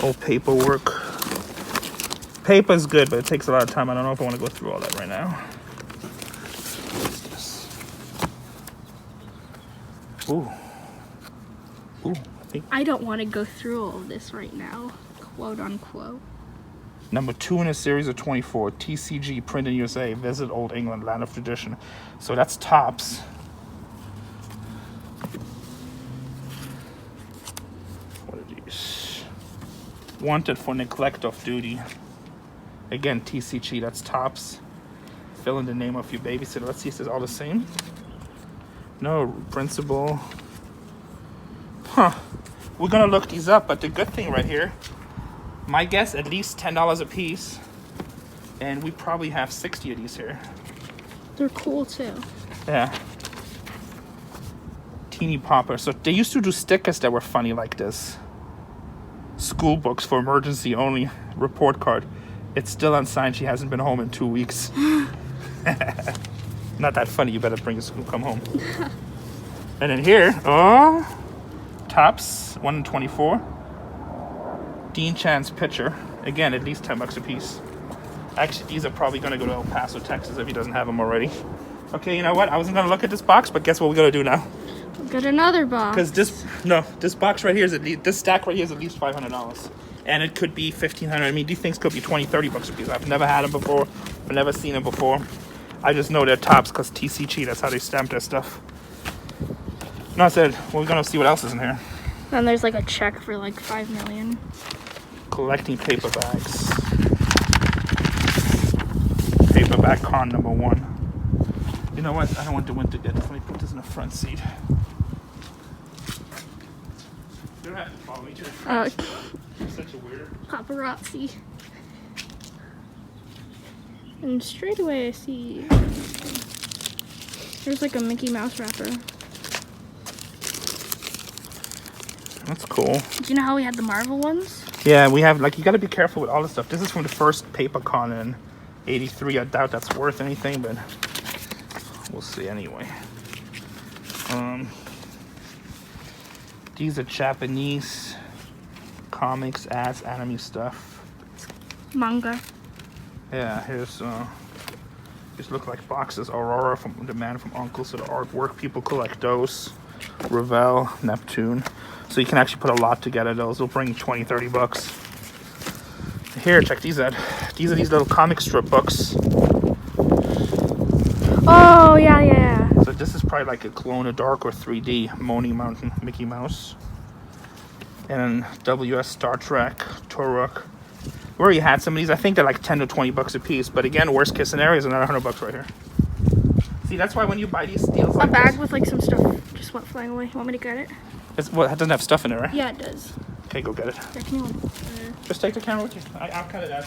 Old paperwork. Paper's good, but it takes a lot of time. I don't know if I want to go through all that right now. What's this? Ooh. Ooh, I don't want to go through all of this right now, quote unquote. Number 2 in a series of 24. TCG, print in USA. Visit Old England, land of tradition. So that's tops. What are these? Wanted for neglect of duty. Again, TCG, that's tops. Fill in the name of your babysitter. Let's see if it's all the same. No, principal. Huh. We're gonna look these up, but the good thing right here, my guess, at least $10 a piece. And we probably have 60 of these here. They're cool too. Yeah. Teeny popper. So they used to do stickers that were funny like this. School books for emergency only. Report card. It's still unsigned. She hasn't been home in 2 weeks. Not that funny. You better bring it to school. Come home. And then here, oh, tops 1 in 24. Dean Chan's picture. Again, at least $10 a piece. Actually, these are probably going to go to El Paso, Texas if he doesn't have them already. Okay, you know what? I wasn't going to look at this box, but guess what we're going to do now? We'll get another box. Because this box right here is this stack right here is at least $500. And it could be $1,500. I mean, these things could be $20, $30 a piece. I've never had them before. I've never seen them before. I just know they're tops because TCG, that's how they stamp their stuff. No, I said, we're going to see what else is in here. Then there's like a check for like $5 million. Collecting paper bags. Paperback con number 1. You know what? I don't want the wind to get. Let me put this in the front seat. You don't have to follow me to the front. You're such a weirdo. Paparazzi. And straight away I see there's like a Mickey Mouse wrapper. That's cool. Do you know how we had the Marvel ones? Yeah, we have, like, you got to be careful with all this stuff. This is from the first paper con in '83. I doubt that's worth anything, but we'll see anyway. These are Japanese comics, ads, anime stuff. Manga. Yeah, here's these look like boxes. Aurora from the Man from U.N.C.L.E. So the artwork, people collect those. Ravel, Neptune. So you can actually put a lot together. Those will bring you $20-$30. Here, check these out. These are these little comic strip books. Oh yeah. So this is probably like a glow in the dark or 3D Moni Mountain Mickey Mouse. And WS Star Trek, Turok. We already had some of these. I think they're like $10 to $20 a piece. But again, worst case scenario is another $100 right here. See, that's why when you buy these deals like a bag this, with like some stuff just went flying away. Want me to get it? it doesn't have stuff in it, right? Yeah, it does. Okay, go get it. Yeah, can you Just take the camera with you. I'll cut it out.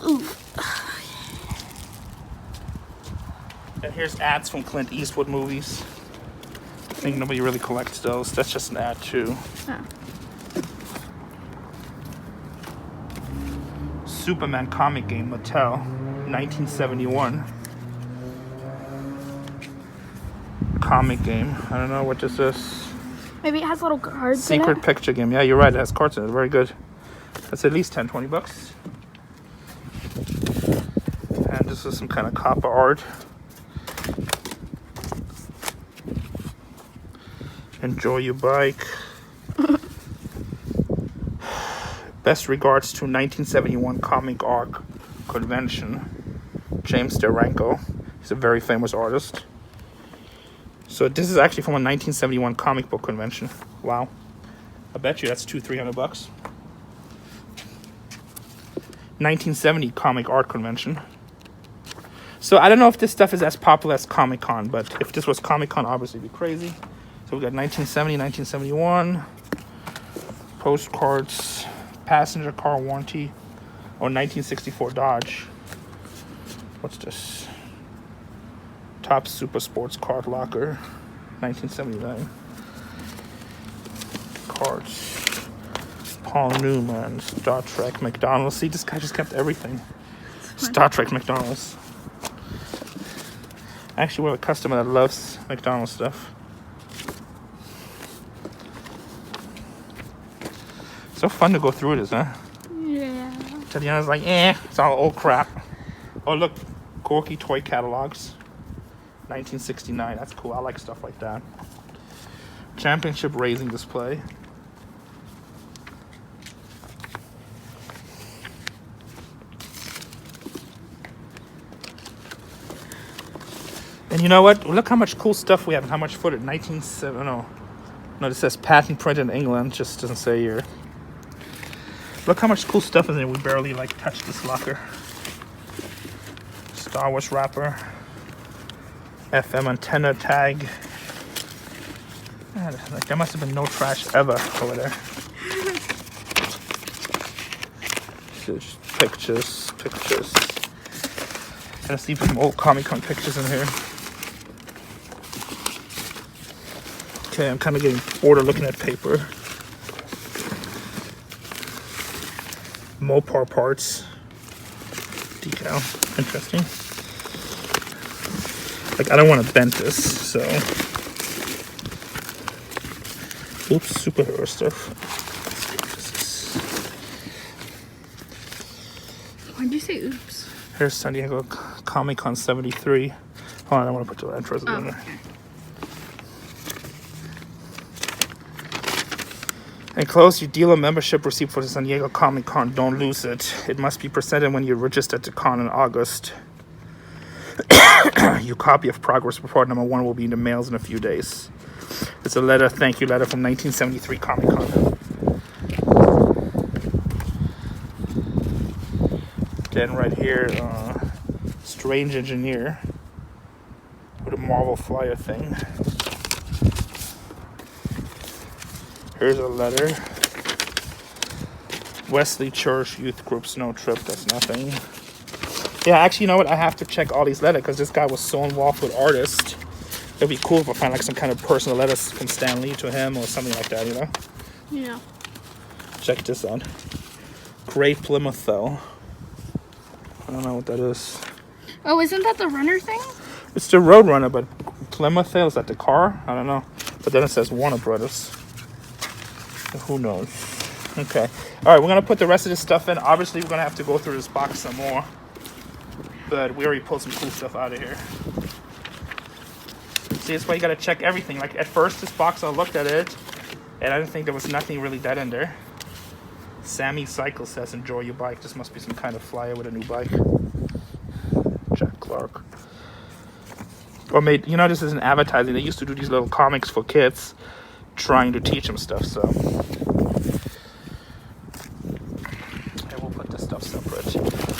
Ooh. And here's ads from Clint Eastwood movies. I think nobody really collects those. That's just an ad too. Oh. Superman comic game, Mattel, 1971. Comic game. I don't know what this is. Maybe it has little cards Secret in it. picture game. Yeah, you're right. It has cards in it. Very good. That's at least $10-$20. And this is some kind of copper art. Enjoy your bike. Best regards to 1971 Comic Arc Convention. James DeRanco. He's a very famous artist. So this is actually from a 1971 comic book convention. Wow. I bet you that's $200-$300. 1970 Comic Art Convention. So I don't know if this stuff is as popular as Comic-Con, but if this was Comic-Con, obviously it'd be crazy. So we got 1970, 1971, postcards, passenger car warranty, or 1964 Dodge. What's this? Top Super Sports Card Locker, 1979. Cards. Paul Newman, Star Trek, McDonald's. See, this guy just kept everything. Star Trek, McDonald's. Actually, we're a customer that loves McDonald's stuff. So fun to go through this, huh? Yeah. Tatiana's like, it's all old crap. Oh, look, Gorky toy catalogs. 1969, that's cool. I like stuff like that. Championship racing display. And you know what? Look how much cool stuff we have and how much footage. 1970. No, this says patent print in England. Just doesn't say here. Look how much cool stuff is in there. We barely like touched this locker. Star Wars wrapper. FM antenna tag. Man, like there must have been no trash ever over there. Just pictures. Trying to see some old Comic-Con pictures in here. Okay, I'm kind of getting bored of looking at paper. Mopar parts. Decal. Interesting. Like, I don't want to bend this, so. Oops, superhero stuff. Why'd you say oops? Here's San Diego Comic-Con 73. Hold on, I want to put the address in there. Okay. Enclose your dealer membership receipt for the San Diego Comic-Con. Don't lose it. It must be presented when you register to con in August. Your copy of progress report number 1 will be in the mails in a few days. It's a letter, thank you letter from 1973 Comic-Con. Then right here, Strange Engineer with a Marvel flyer thing. Here's a letter. Wesley Church Youth Group Snow Trip. That's nothing. Yeah, actually, you know what? I have to check all these letters because this guy was so involved with artists. It'd be cool if I find like some kind of personal letters from Stan Lee to him or something like that, you know? Yeah. Check this out. Gray Plymouth, though. I don't know what that is. Oh, isn't that the runner thing? It's the Roadrunner, but Plymouth, is that the car? I don't know. But then it says Warner Brothers. Who knows? Okay. All right, we're going to put the rest of this stuff in. Obviously, we're going to have to go through this box some more. But we already pulled some cool stuff out of here. See, that's why you got to check everything. Like, at first, this box, I looked at it, and I didn't think there was nothing really dead in there. Sammy Cycle says, enjoy your bike. This must be some kind of flyer with a new bike. Jack Clark. Or made, you know, this is an advertising. They used to do these little comics for kids, trying to teach them stuff, so. And we'll put this stuff separate.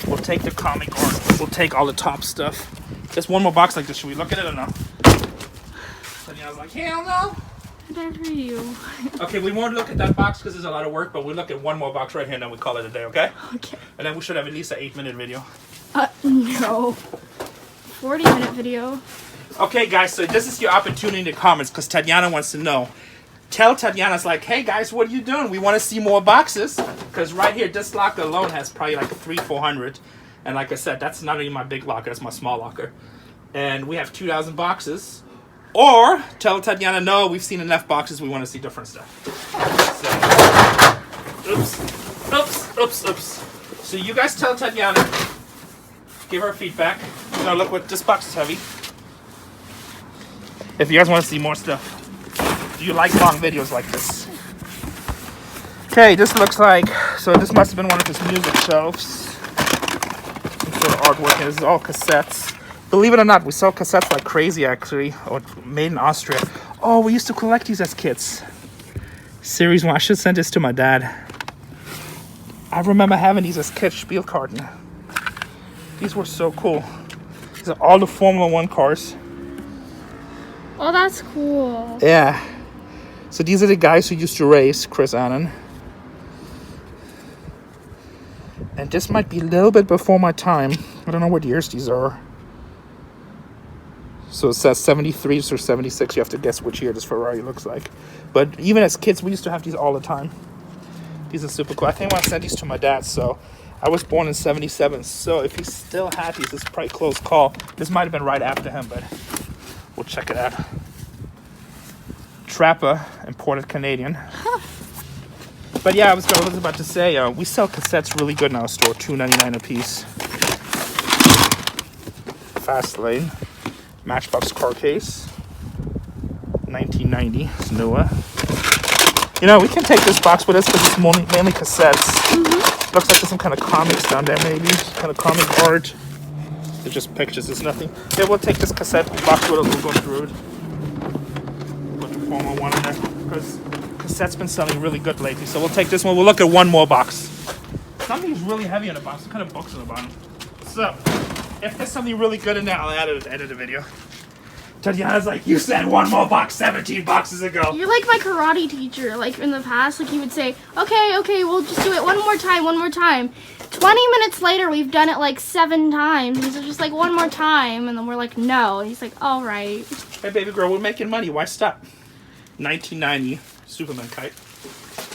We'll take the comic art. We'll take all the top stuff. There's one more box like this. Should we look at it or no? And I was like, hell no. Whatever you. Okay, we won't look at that box because there's a lot of work, but we'll look at one more box right here and then we call it a day, okay? Okay. And then we should have at least an 8-minute video. No. 40-minute video. Okay, guys, so this is your opportunity in the comments because Tatiana wants to know. Tell Tatiana's like, hey, guys, what are you doing? We want to see more boxes because right here, this locker alone has probably like 300-400. And like I said, that's not even my big locker. That's my small locker. And we have 2,000 boxes. Or tell Tatiana, no, we've seen enough boxes. We want to see different stuff. So, oops. So you guys tell Tatiana. Give her feedback. You know, look what this box is heavy. If you guys want to see more stuff. Do you like long videos like this? Okay, this looks like, so this must have been one of his music shelves. Some sort of artwork. This is all cassettes. Believe it or not, we sell cassettes like crazy, actually. Or made in Austria. Oh, we used to collect these as kids. Series 1. I should send this to my dad. I remember having these as kids, Spielkarten. These were so cool. These are all the Formula 1 cars. Oh, that's cool. Yeah. So these are the guys who used to race, Chris Annan. And this might be a little bit before my time. I don't know what years these are. So it says 73 or 76. You have to guess which year this Ferrari looks like. But even as kids, we used to have these all the time. These are super cool. I think I want to send these to my dad. So I was born in 77. So if he still had these, it's probably a close call. This might have been right after him, but we'll check it out. Trapper, imported Canadian. But yeah, I was about to say, we sell cassettes really good in our store, $2.99 a piece. Fast Lane, Matchbox car case, 1990, it's newer. You know, we can take this box with us because it's mainly cassettes. Looks like there's some kind of comics down there, maybe. Kind of comic art. It's just pictures, there's nothing. Yeah, we'll take this cassette box with us, we'll go through it. Put the Formula 1 in there because cassette's been selling really good lately. So we'll take this one. We'll look at one more box. Something's really heavy in the box. What kind of books on the bottom? So, if there's something really good in there, I'll add it at the end of the video. Tatiana's like, you said one more box 17 boxes ago. You're like my karate teacher. Like in the past, like he would say, okay, we'll just do it one more time. 20 minutes later, we've done it like 7 times. He's just like, one more time. And then we're like, no. And he's like, all right. Hey, baby girl, we're making money. Why stop? 1990 Superman kite.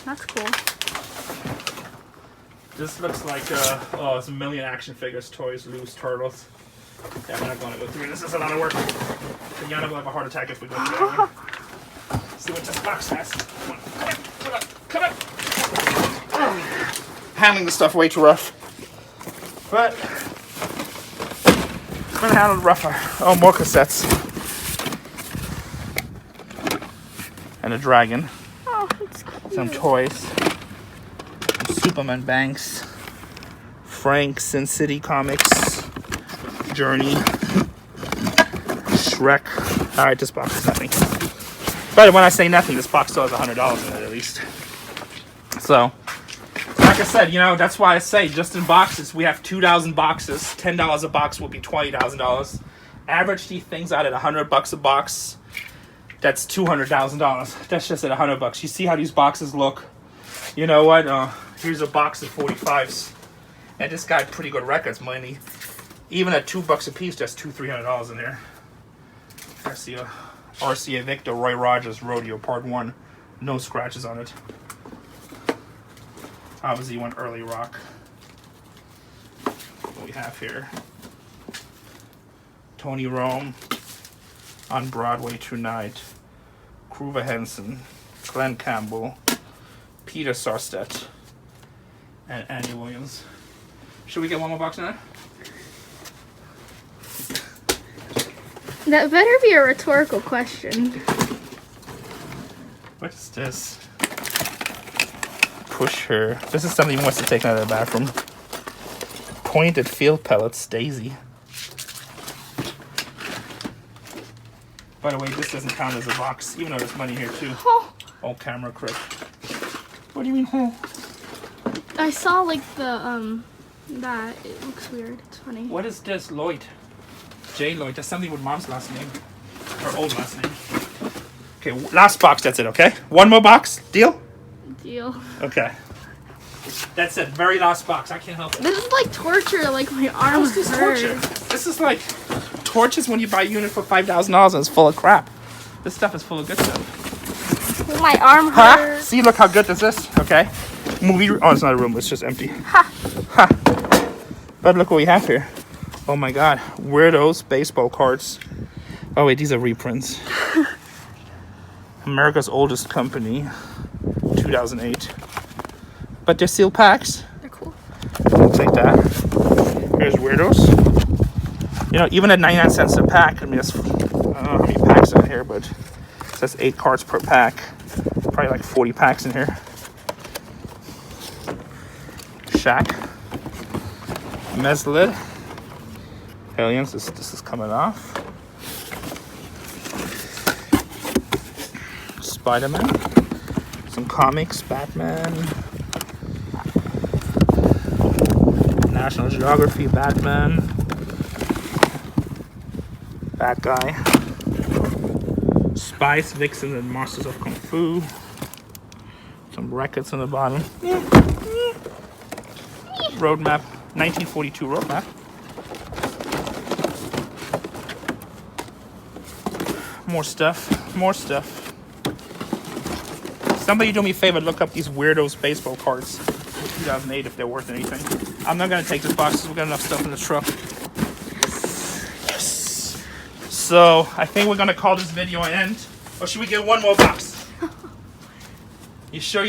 That's cool. This looks like, it's a million action figures, toys, loose, turtles. Yeah, we're not going to go through this. This is a lot of work. Yana will have a heart attack if we go through it. See what this box has. Come on. Handling the stuff way too rough. But I'm going to handle it rougher. Oh, more cassettes. And a dragon. Oh, it's cute. Some toys. Some Superman banks. Frank, Sin City Comics. Journey. Shrek. Alright, this box is nothing. But when I say nothing, this box still has $100 in it at least. So, like I said, that's why I say just in boxes, we have 2,000 boxes. $10 a box will be $20,000. Average these things out at $100 a box. That's $200,000. That's just at $100. You see how these boxes look? You know what? Here's a box of 45s. And this guy had pretty good records, money. Even at $2 a piece, that's $200-300 in there. I see a RCA Victor Roy Rogers Rodeo Part 1. No scratches on it. Obviously went early rock. What we have here. Tony Rome. On Broadway Tonight. Kruva Henson. Glenn Campbell. Peter Sarstedt. And Andy Williams. Should we get one more box now? That better be a rhetorical question. What is this? Push her. This is something he wants to take out of the bathroom. Pointed field pellets, Daisy. By the way, this doesn't count as a box, even though there's money here too. Oh. All camera crib. What do you mean, oh? I saw like the that. It looks weird. It's funny. What is this, Lloyd? J. Lloyd. That's something with mom's last name. Her old last name. Okay, last box, that's it, okay? One more box, deal? Deal. Okay. That's it, very last box. I can't help it. This is like torture. Like my arm How's this hurts. torture? This is like torches when you buy a unit for $5,000 and it's full of crap. This stuff is full of good stuff. My arm Huh? hurts. See, look how good this is, okay? Movie, oh, it's not a room, it's just empty. Ha. Ha. But look what we have here. Oh my god, Weirdos baseball cards. Oh wait, these are reprints. America's Oldest Company, 2008. But they're sealed packs. They're cool. Looks like that. Here's Weirdos. Even at 99 cents a pack, I mean, I don't know how many packs are in here, but it says 8 cards per pack. Probably like 40 packs in here. Shaq. Meslid. Aliens, this is coming off. Spider-Man. Some comics, Batman. National Geography, Batman, Bad Guy, Spice, Vixen, and Masters of Kung Fu. Some records on the bottom. Roadmap, 1942 roadmap. More stuff, more stuff. Somebody do me a favor, look up these weirdos baseball cards. 2008 if they're worth anything. I'm not gonna take this box, we've got enough stuff in the truck. Yes. So I think we're gonna call this video an end. Or should we get one more box? You sure you